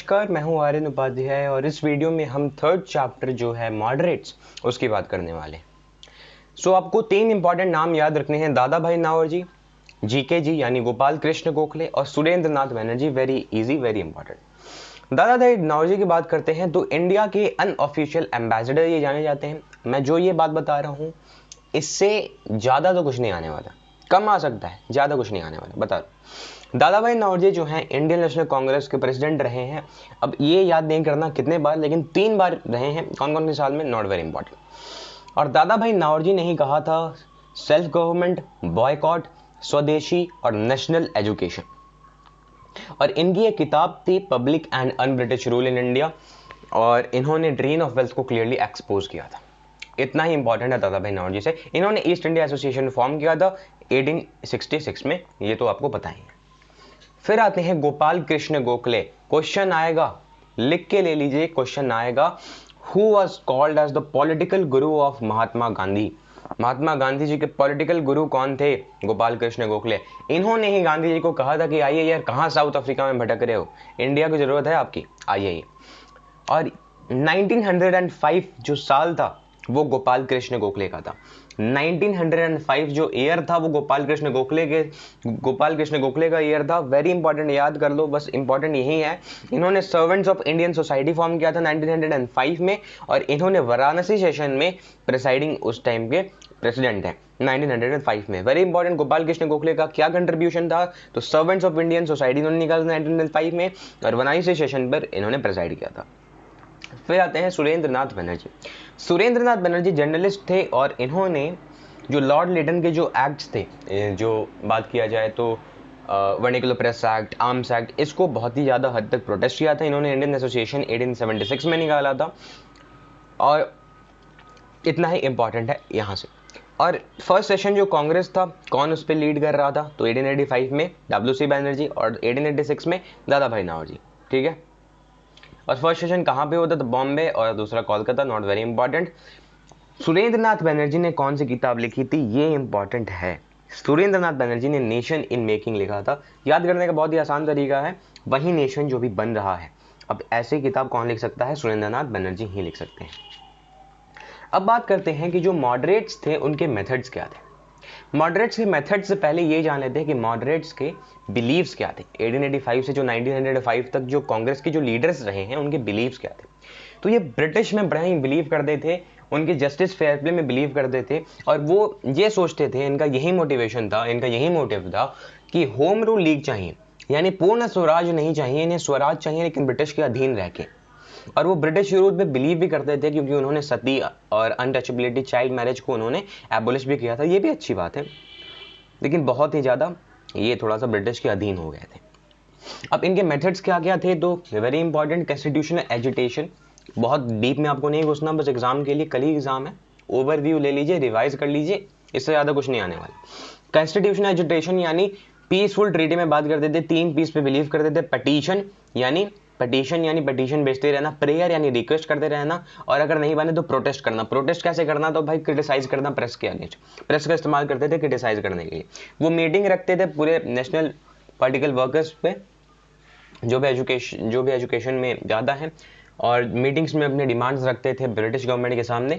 नमस्कार, मैं हूं आर्यन उपाध्याय और इस वीडियो में हम थर्ड चैप्टर जो है मॉडरेट्स उसकी बात करने वाले। आपको तीन इंपॉर्टेंट नाम याद रखने हैं, दादा भाई नाओरजी, जीके जी यानी गोपाल कृष्ण गोखले और Surendra Nath Banerjee. Very easy, very important. Dadabhai नाओरजी की बात करते हैं तो इंडिया के अनऑफिशियल एम्बेसडर ये जाने जाते हैं। मैं जो ये बात बता रहा हूँ इससे ज़्यादा तो कुछ नहीं आने वाला, कम आ सकता है, ज़्यादा कुछ नहीं आने वाला, बता रहा। दादा भाई नाओरजी जो हैं इंडियन नेशनल कांग्रेस के प्रेसिडेंट रहे हैं। अब ये याद नहीं करना कितने बार, लेकिन 3 बार रहे हैं। कौन कौन से साल में, नॉट वेरी इंपॉर्टेंट। और दादा भाई नाओरजी ने ही कहा था सेल्फ गवर्नमेंट, बॉयकॉट, स्वदेशी और नेशनल एजुकेशन। और इनकी एक किताब थी public and un British rule in India, और इन्होंने ड्रेन ऑफ वेल्थ को क्लियरली एक्सपोज किया था। इतना ही इंपॉर्टेंट है दादा भाई नाओरजी से। इन्होंने ईस्ट इंडिया एसोसिएशन फॉर्म किया था 1866 में, ये तो आपको पता ही है। फिर आते हैं गोपाल कृष्ण गोखले। क्वेश्चन आएगा, लिख के ले लीजिए, क्वेश्चन आएगा, who was called as the political guru of Mahatma Gandhi. Mahatma Gandhi ji के पॉलिटिकल गुरु कौन थे? गोपाल कृष्ण गोखले। इन्होंने ही गांधी जी को कहा था कि आइए यार, कहाँ साउथ अफ्रीका में भटक रहे हो, इंडिया की जरूरत है आपकी, आइए। और 1905 जो साल था वो गोपाल कृष्ण गोखले का था। 1905 जो ईयर था वो गोपाल कृष्ण गोखले का ईयर था। वेरी इंपॉर्टेंट, याद कर लो, बस इंपॉर्टेंट यही है। इन्होंने servants of Indian society form किया था 1905 में, और इन्होंने वाराणसी सेशन में प्रेसाइडिंग उस टाइम के प्रेसिडेंट है 1905 में। वेरी इंपॉर्टेंट, गोपाल कृष्ण गोखले का क्या कंट्रीब्यूशन था? तो सर्वेंट्स ऑफ इंडियन सोसाइटी इन्होंने निकाला 1905 में, और वाराणसी सेशन पर इन्होंने प्रेसाइड किया था। फिर आते हैं सुरेंद्र नाथ बनर्जी। सुरेंद्र नाथ बनर्जी जर्नलिस्ट थे, और इन्होंने जो लॉर्ड लिटन के जो एक्ट्स थे, जो बात किया जाए तो vernacular press act, arms act, इसको बहुत ही ज़्यादा हद तक प्रोटेस्ट किया था। इन्होंने इंडियन एसोसिएशन 1876 में निकाला था, और इतना ही इंपॉर्टेंट है यहाँ से। और फर्स्ट सेशन जो कांग्रेस था, कौन उस पर लीड कर रहा था? तो 1885 में WC बनर्जी, और 1886 में दादा भाई नाओरजी, ठीक है। और फर्स्ट सेशन कहाँ पे होता था? बॉम्बे, और दूसरा Kolkata, not very important. Surendra Nath Banerjee ने कौन सी किताब लिखी थी? ये इंपॉर्टेंट है। सुरेंद्र नाथ बनर्जी ने नेशन इन मेकिंग लिखा था। याद करने का बहुत ही आसान तरीका है, वही नेशन जो भी बन रहा है। अब ऐसी किताब कौन लिख सकता है? सुरेंद्र नाथ बनर्जी ही लिख सकते हैं। अब बात करते हैं कि जो मॉडरेट्स थे उनके मेथड्स क्या थे। मॉडरेट्स के मेथड से पहले ये जान लेते हैं कि मॉडरेट्स के बिलीव्स क्या थे। 1885 से जो 1905 तक जो कांग्रेस के जो लीडर्स रहे हैं उनके बिलीव्स क्या थे। तो ये ब्रिटिश में बड़ा ही बिलीव करते थे, उनके जस्टिस फेयर प्ले में बिलीव करते थे, और वो ये सोचते थे, इनका यही मोटिवेशन था, इनका यही मोटिव था कि होम रूल लीग चाहिए, यानी पूर्ण स्वराज नहीं चाहिए, इन्हें स्वराज चाहिए लेकिन ब्रिटिश के अधीन रह के। और वो ब्रिटिश रूल पे बिलीव भी करते थे, क्योंकि उन्होंने सती और अनटचेबिलिटी, चाइल्ड मैरिज को उन्होंने एबोलिश भी किया था। ये भी अच्छी बात है, लेकिन बहुत ही ज़्यादा ये थोड़ा सा ब्रिटिश के अधीन हो गए थे। अब इनके मेथड्स क्या क्या थे? तो वेरी इंपॉर्टेंट, कॉन्स्टिट्यूशनल एजुटेशन। बहुत डीप में आपको नहीं घुसना, बस एग्जाम के लिए, कल ही एग्जाम है, ओवरव्यू ले लीजिए, रिवाइज कर लीजिए, इससे ज़्यादा कुछ नहीं आने वाला। कॉन्स्टिट्यूशनल एजुटेशन यानी पीसफुल ट्रीटी में बात करते थे, 3 पीस पे बिलीव करते थे। पटिशन यानी पटिशन भेजते रहना, प्रेयर यानी रिक्वेस्ट करते रहना, और अगर नहीं बने तो प्रोटेस्ट करना। प्रोटेस्ट कैसे करना? तो भाई क्रिटिसाइज करना प्रेस के अगेंस्ट। प्रेस का इस्तेमाल करते थे क्रिटिसाइज करने के लिए। वो मीटिंग रखते थे पूरे नेशनल पॉलिटिकल वर्कर्स पे, जो भी एजुकेशन में ज़्यादा है, और मीटिंग्स में अपने डिमांड्स रखते थे ब्रिटिश गवर्नमेंट के सामने।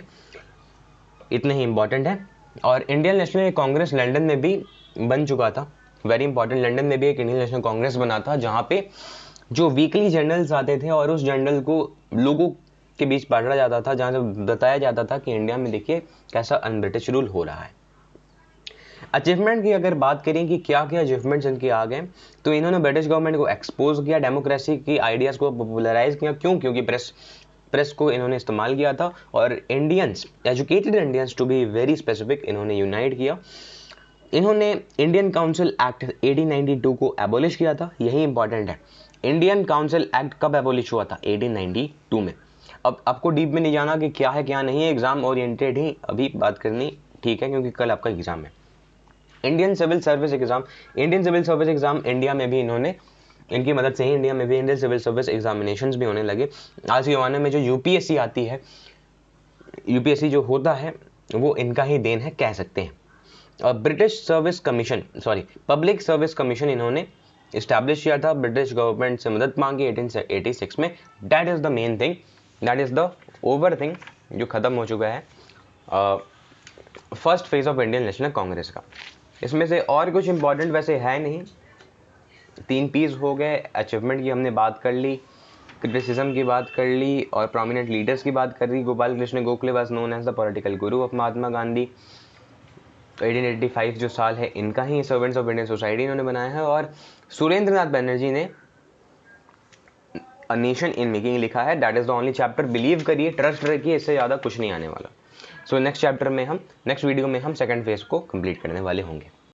इतने ही इंपॉर्टेंट है। और इंडियन नेशनल कांग्रेस लंदन में भी बन चुका था। वेरी इंपॉर्टेंट, लंदन में भी एक इंडियन नेशनल कांग्रेस बना था, जहाँ पे जो वीकली जर्नल्स आते थे और उस जर्नल को लोगों के बीच बांटा जाता था, जहाँ से बताया जाता था कि इंडिया में देखिए कैसा अन ब्रिटिश रूल हो रहा है। अचीवमेंट की अगर बात करें कि क्या क्या अचीवमेंट्स इनके आ गए, तो इन्होंने ब्रिटिश गवर्नमेंट को एक्सपोज किया, डेमोक्रेसी की आइडियाज़ को पॉपुलराइज किया। क्यों? क्योंकि प्रेस को इन्होंने इस्तेमाल किया था, और Indians, educated Indians to be very specific, इन्होंने यूनाइट किया। इन्होंने इंडियन काउंसिल एक्ट 1892 को एबोलिश किया था। यही इंपॉर्टेंट है, इंडियन काउंसिल एक्ट कब एबोलिश हुआ था? 1892 में। अब आपको डीप में नहीं जाना कि क्या है क्या नहीं है, एग्जाम ओरिएंटेड ही अभी बात करनी, ठीक है, क्योंकि कल आपका एग्जाम है। Indian civil service exam India में भी इन्होंने, इनकी मदद से ही इंडिया में भी इंडियन सिविल सर्विस एग्जामिनेशंस भी होने लगे। आज के ज़माने में जो यूपीएससी आती है, यूपीएससी जो होता है वो इनका ही देन है, कह सकते हैं। और British service commission, public service commission इन्होंने इस्टेब्लिश किया था, ब्रिटिश गवर्नमेंट से मदद मांगी 1886 में। That is the main thing, that is the over thing जो ख़त्म हो चुका है first phase of Indian national Congress का। इसमें से और कुछ इंपॉर्टेंट वैसे है नहीं, 3 पीस हो गए। अचीवमेंट की हमने बात कर ली, क्रिटिसिज्म की बात कर ली और प्रोमिनेंट लीडर्स की बात कर ली। Gopal Krishna Gokhale was known as the political guru of Mahatma Gandhi. 1885 जो साल है इनका ही सर्वेंट्स ऑफ इंडियन सोसाइटी इन्होंने बनाया है। और सुरेंद्र नाथ बनर्जी ने अ नेशन इन मेकिंग लिखा है। That is the only chapter, believe करिए, ट्रस्ट रखिए, इससे ज़्यादा कुछ नहीं आने वाला। सो नेक्स्ट चैप्टर में हम, नेक्स्ट वीडियो में हम सेकंड फेज को कंप्लीट करने वाले होंगे।